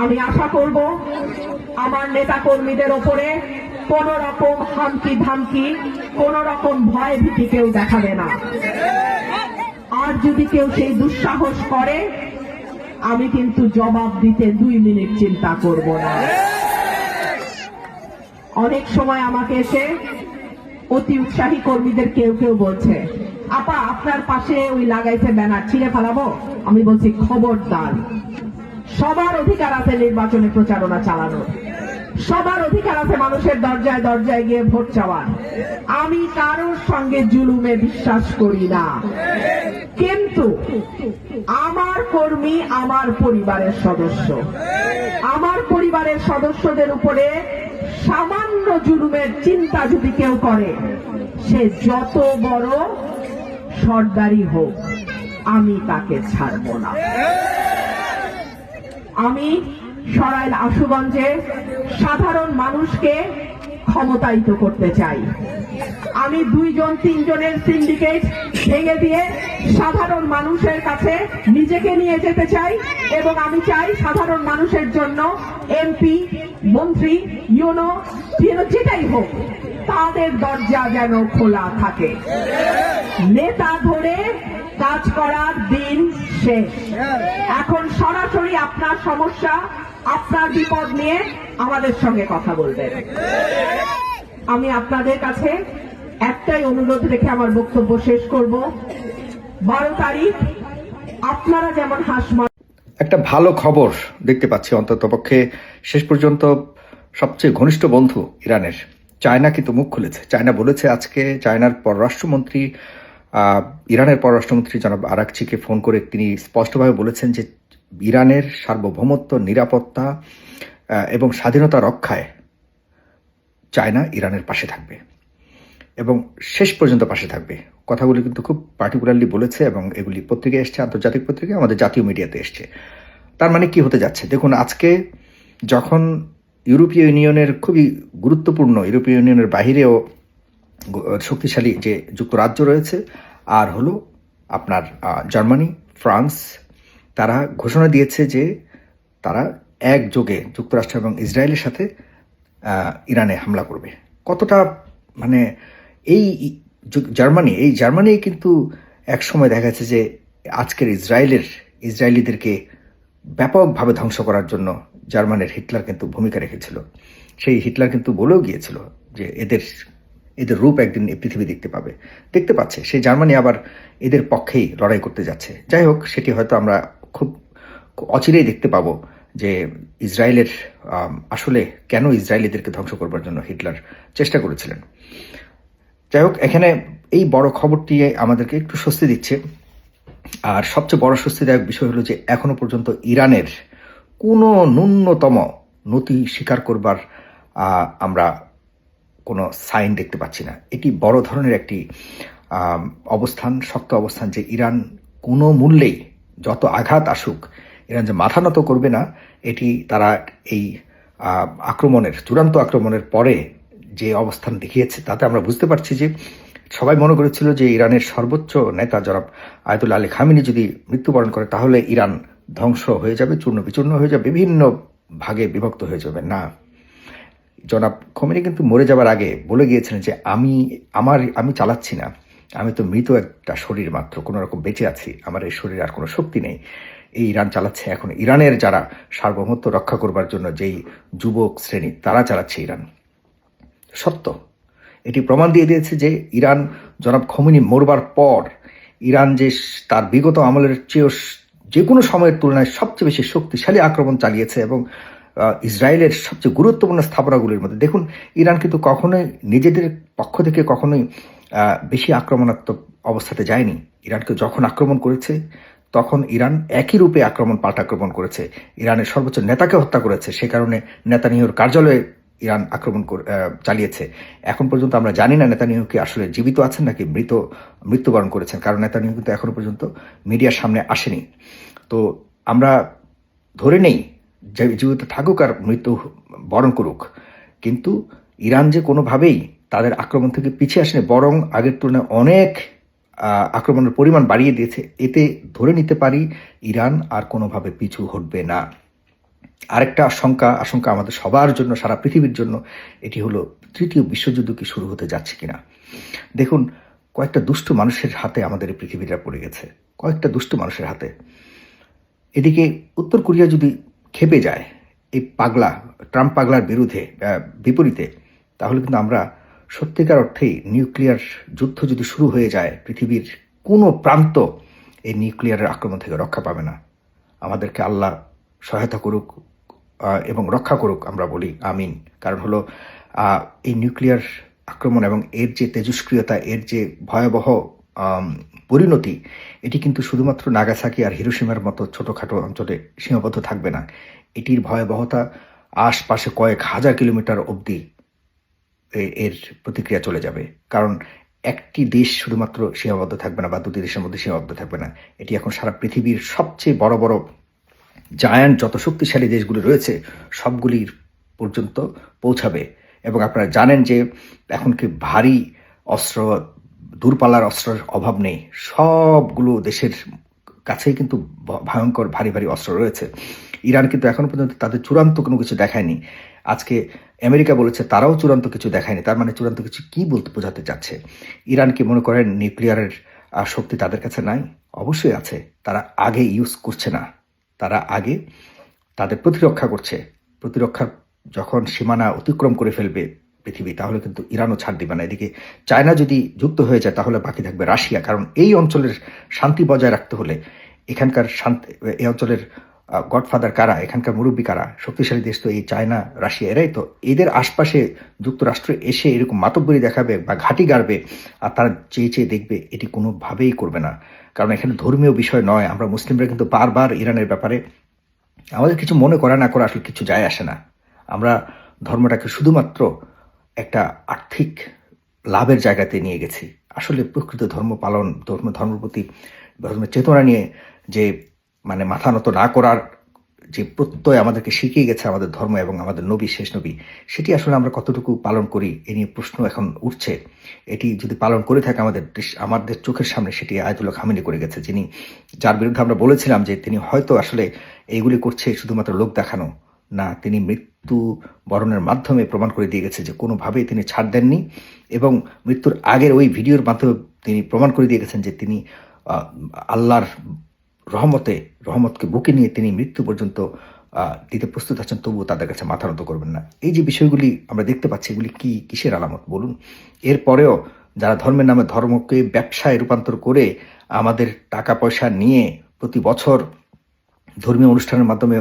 আমি আশা করব আমার নেতা কর্মীদের ওপরে কোন রকম হামকি ধামকি, কোন রকম ভয় ভীতি কেউ দেখাবে না। আর যদি কেউ সেই দুঃসাহস করে, আমি কিন্তু জবাব দিতে 2 মিনিট চিন্তা করব না। অনেক সময় আমাকে এসে অতি উৎসাহী কর্মীদের কেউ কেউ বলছে, আপা আপনার পাশে ওই লাগাইছে ব্যানার, ছিঁড়ে ফেলাবো। আমি বলছি খবরদার, সবার অধিকার আছে নির্বাচনে প্রচারণা চালানোর, সবার অধিকার আছে মানুষের দরজায় দরজায় গিয়ে ভোট চাওয়ার। আমি কারোর সঙ্গে জুলুমে বিশ্বাস করি না, কিন্তু আমার কর্মী আমার পরিবারের সদস্য, আমার পরিবারের সদস্যদের উপরে সামান্য জুলুমের চিন্তা যদি কেউ করে, সে যত বড় সর্দারি হোক, আমি তাকে ছাড়ব না। আমি সরাইল আশুগঞ্জে সাধারণ মানুষকে ক্ষমতায়িত করতে চাই। আমি 2-3 জনের সিন্ডিকেট ভেঙে দিয়ে সাধারণ মানুষের কাছে নিজেকে নিয়ে যেতে চাই, এবং আমি চাই সাধারণ মানুষের জন্য এমপি, মন্ত্রী, ইউনো যেটাই হোক, তাদের দরজা যেন খোলা থাকে। নেতা ধরে কাজ করার দিন শেষ। এখন সরাসরি আপনার সমস্যা, আপনার বিপদ নিয়ে আমাদের সঙ্গে কথা বলবেন। আমি আপনাদের কাছে একটাই অনুরোধ রেখে আমার বক্তব্য শেষ করব। 12 তারিখ আপনারা যেমন একটা ভালো খবর দেখতে পাচ্ছি, অন্ততপক্ষে শেষ পর্যন্ত সবচেয়ে ঘনিষ্ঠ বন্ধু ইরানের চায়না কিন্তু মুখ খুলেছে। চায়না বলেছে আজকে, চায়নার পররাষ্ট্রমন্ত্রী ইরানের পররাষ্ট্রমন্ত্রী জনাব আরাকচিকে ফোন করে তিনি স্পষ্টভাবে বলেছেন যে ইরানের সার্বভৌমত্ব, নিরাপত্তা এবং স্বাধীনতা রক্ষায় চায়না ইরানের পাশে থাকবে এবং শেষ পর্যন্ত পাশে থাকবে। কথাগুলি কিন্তু খুব পার্টিকুলারলি বলেছে এবং এগুলি পত্রিকায় এসছে, আন্তর্জাতিক পত্রিকায়, আমাদের জাতীয় মিডিয়াতে এসছে। তার মানে কি হতে যাচ্ছে দেখুন, আজকে যখন ইউরোপীয় ইউনিয়নের খুবই গুরুত্বপূর্ণ, ইউরোপীয় ইউনিয়নের বাহিরেও শক্তিশালী যে যুক্তরাজ্য রয়েছে, আর হলো আপনার জার্মানি, ফ্রান্স, তারা ঘোষণা দিয়েছে যে তারা একযোগে যুক্তরাষ্ট্র এবং ইসরায়েলের সাথে ইরানে হামলা করবে। কতটা মানে এই জার্মানি কিন্তু এক সময় দেখা যাচ্ছে যে আজকের ইসরায়েলিদেরকে ব্যাপকভাবে ধ্বংস করার জন্য জার্মানির হিটলার কিন্তু ভূমিকা রেখেছিল। সেই হিটলার কিন্তু বলেও গিয়েছিল যে এদের রূপ একদিন এই পৃথিবী দেখতে পাচ্ছে। সেই জার্মানি আবার এদের পক্ষেই লড়াই করতে যাচ্ছে। যাই হোক, সেটি হয়তো আমরা খুব অচিরেই দেখতে পাবো যে ইসরায়েলের আসলে কেন ইসরায়েলিদেরকে ধ্বংস করবার জন্য হিটলার চেষ্টা করেছিলেন। যাই হোক, এখানে এই বড় খবরটি আমাদেরকে একটু স্বস্তি দিচ্ছে। আর সবচেয়ে বড় স্বস্তিদায়ক বিষয় হলো যে এখনো পর্যন্ত ইরানের কোনো ন্যূনতম নতি স্বীকার করবার আমরা কোনো সাইন দেখতে পাচ্ছি না। এটি বড় ধরনের একটি অবস্থান, শক্ত অবস্থান, যে ইরান কোনো মূল্যেই যত আঘাত আসুক ইরান যে মাথা নত করবে না। এটি তারা এই চূড়ান্ত আক্রমণের পরে যে অবস্থান দেখিয়েছে, তাতে আমরা বুঝতে পারছি যে সবাই মনে করেছিল যে ইরানের সর্বোচ্চ নেতা জনাব আয়াতুল্লাহ আলী খামেনি যদি মৃত্যুবরণ করে তাহলে ইরান ধ্বংস হয়ে যাবে, চূর্ণ বিচূর্ণ হয়ে যাবে, বিভিন্ন ভাগে বিভক্ত হয়ে যাবে। না, জনাব খামেনি কিন্তু মরে যাবার আগে বলে গিয়েছিলেন যে আমি চালাচ্ছি না, আমি তো মৃত একটা শরীর মাত্র, কোনো রকম বেঁচে আছি, আমার এই শরীরে আর কোনো শক্তি নেই, এই ইরান চালাচ্ছে। এখন ইরানের যারা সার্বভৌমত্ব রক্ষা করবার জন্য যেই যুবক শ্রেণী, তারা চালাচ্ছে ইরান। সত্য, এটি প্রমাণ দিয়ে দিয়েছে যে ইরান জনাব খামেনি মরবার পর ইরান যে তার বিগত আমলের চেয়েও যে কোনো সময়ের তুলনায় সবচেয়ে বেশি শক্তিশালী আক্রমণ চালিয়েছে এবং ইসরায়েলের সবচেয়ে গুরুত্বপূর্ণ স্থাপনাগুলির মধ্যে দেখুন, ইরান কিন্তু কখনোই নিজেদের পক্ষ থেকে কখনোই বেশি আক্রমণাত্মক অবস্থাতে যায়নি। ইরানকে যখন আক্রমণ করেছে তখন ইরান একই রূপে পাল্টাক্রমণ করেছে, ইরানের সর্বোচ্চ নেতাকে হত্যা করেছে। সে কারণে নেতানিয়াহুর কার্যালয়ে ইরান আক্রমণ চালিয়েছে। এখন পর্যন্ত আমরা জানি না নেতানিয়াহু কি আসলে জীবিত আছেন নাকি মৃত্যুবরণ করেছেন, কারণ নেতানিয়াহু কিন্তু এখনো পর্যন্ত মিডিয়ার সামনে আসেনি। তো আমরা ধরে নেই যে জীবিত থাকুক আর মৃত্যু বরণ করুক, কিন্তু ইরান যে কোনোভাবেই তাদের আক্রমণ থেকে পিছিয়ে আসেনি, বরং আগের তুলনায় অনেক আক্রমণের পরিমাণ বাড়িয়ে দিয়েছে, এতে ধরে নিতে পারি ইরান আর কোনোভাবে পিছু হটবে না। আরেকটা আশঙ্কা আমাদের সবার জন্য, সারা পৃথিবীর জন্য, এটি হলো তৃতীয় বিশ্বযুদ্ধ কি শুরু হতে যাচ্ছে কিনা। দেখুন, কয়েকটা দুষ্ট মানুষের হাতে আমাদের এই পৃথিবীটা পড়ে গেছে, কয়েকটা দুষ্ট মানুষের হাতে। এদিকে উত্তর কোরিয়া যদি খেপে যায় এই ট্রাম্প পাগলার বিপরীতে, তাহলে কিন্তু আমরা সত্যিকার অর্থেই নিউক্লিয়ার যুদ্ধ যদি শুরু হয়ে যায়, পৃথিবীর কোনো প্রান্ত এই নিউক্লিয়ারের আক্রমণ থেকে রক্ষা পাবে না। আমাদেরকে আল্লাহ সহায়তা করুক এবং রক্ষা করুক, আমরা বলি আমিন। কারণ হলো এই নিউক্লিয়ার আক্রমণ এবং এর যে তেজস্ক্রিয়তা, এর যে ভয়াবহ পরিণতি, এটি কিন্তু শুধুমাত্র নাগাসাকি আর হিরোশিমার মতো ছোটোখাটো অঞ্চলে সীমাবদ্ধ থাকবে না। এটির ভয়াবহতা আশপাশে কয়েক হাজার কিলোমিটার অবধি এর প্রতিক্রিয়া চলে যাবে। কারণ একটি দেশ শুধুমাত্র সীমাবদ্ধ থাকবে না বা দুটি দেশের মধ্যে সীমাবদ্ধ থাকবে না, এটি এখন সারা পৃথিবীর সবচেয়ে বড় বড় জায়ান্ট যত শক্তিশালী দেশগুলি রয়েছে সবগুলির পর্যন্ত পৌঁছাবে। এবং আপনারা জানেন যে এখন কি ভারী অস্ত্র, দূরপাল্লার অস্ত্রের অভাব নেই, সবগুলো দেশের কাছেই কিন্তু ভয়ঙ্কর ভারী ভারী অস্ত্র রয়েছে। ইরান কিন্তু এখনো পর্যন্ত তাদের চূড়ান্ত কোনো কিছু দেখায়নি। আজকে আমেরিকা বলেছে তারাও চূড়ান্ত কিছু দেখায়নি। তার মানে চূড়ান্ত কিছু কি বলতে বোঝাতে চাচ্ছে? ইরান কি মনে করেন নিউক্লিয়ারের শক্তি তাদের কাছে নাই? অবশ্যই আছে। তারা আগে ইউজ করছে না, তারা আগে তাদের প্রতিরক্ষা করছে। প্রতিরক্ষার যখন সীমানা অতিক্রম করে ফেলবে পৃথিবী, তাহলে কিন্তু ইরানও ছাড় দিবে না। এদিকে চায়না যদি যুক্ত হয়ে যায়, তাহলে বাকি থাকবে রাশিয়া। কারণ এই অঞ্চলের শান্তি বজায় রাখতে হলে এখানকার এই অঞ্চলের গডফাদার কারা, এখানকার মুরব্বী কারা? শক্তিশালী দেশ তো এই চায়না, রাশিয়া, এরাই তো। এদের আশপাশে যুক্তরাষ্ট্র এসে এরকম মাতব্বরি দেখাবে বা ঘাঁটি গাড়বে আর তারা চেয়ে দেখবে, এটি কোনোভাবেই করবে না। কারণ এখানে ধর্মীয় বিষয় নয়। আমরা মুসলিমরা কিন্তু বারবার ইরানের ব্যাপারে আমাদের কিছু মনে করা না করা আসলে কিছু যায় আসে না। আমরা ধর্মটাকে শুধুমাত্র একটা আর্থিক লাভের জায়গাতে নিয়ে গেছি। আসলে প্রকৃত ধর্ম পালন, ধর্মের প্রতি ধর্মের চেতনা নিয়ে যে মানে মাথা নত না করার যে প্রত্যয় আমাদেরকে শিখিয়ে গেছে আমাদের ধর্ম এবং আমাদের নবী, শেষ নবী, সেটি আসলে আমরা কতটুকু পালন করি এ নিয়ে প্রশ্ন এখন উঠছে। এটি যদি পালন করে থাকে আমাদের চোখের সামনে, সেটি আয়াতুল্লাহ খামেনি করে গেছে, যার বিরুদ্ধে আমরা বলেছিলাম যে তিনি হয়তো আসলে এইগুলি করছে শুধুমাত্র লোক দেখানো না, তিনি মৃত্যু বরণের মাধ্যমে প্রমাণ করে দিয়ে গেছে যে কোনোভাবেই তিনি ছাড় দেননি। এবং মৃত্যুর আগের ওই ভিডিওর মাধ্যমে তিনি প্রমাণ করে দিয়ে গেছেন যে তিনি আল্লাহর রহমতকে বুকে নিয়ে তিনি মৃত্যু পর্যন্ত দিতে প্রস্তুত আছেন, তবুও তাদের কাছে মাথা নত করবেন না। এই যে বিষয়গুলি আমরা দেখতে পাচ্ছি, এগুলি কিসের আলামত বলুন? এরপরেও যারা ধর্মের নামে ধর্মকে ব্যবসায় রূপান্তর করে আমাদের টাকা পয়সা নিয়ে প্রতি বছর ধর্মীয় অনুষ্ঠানের মাধ্যমে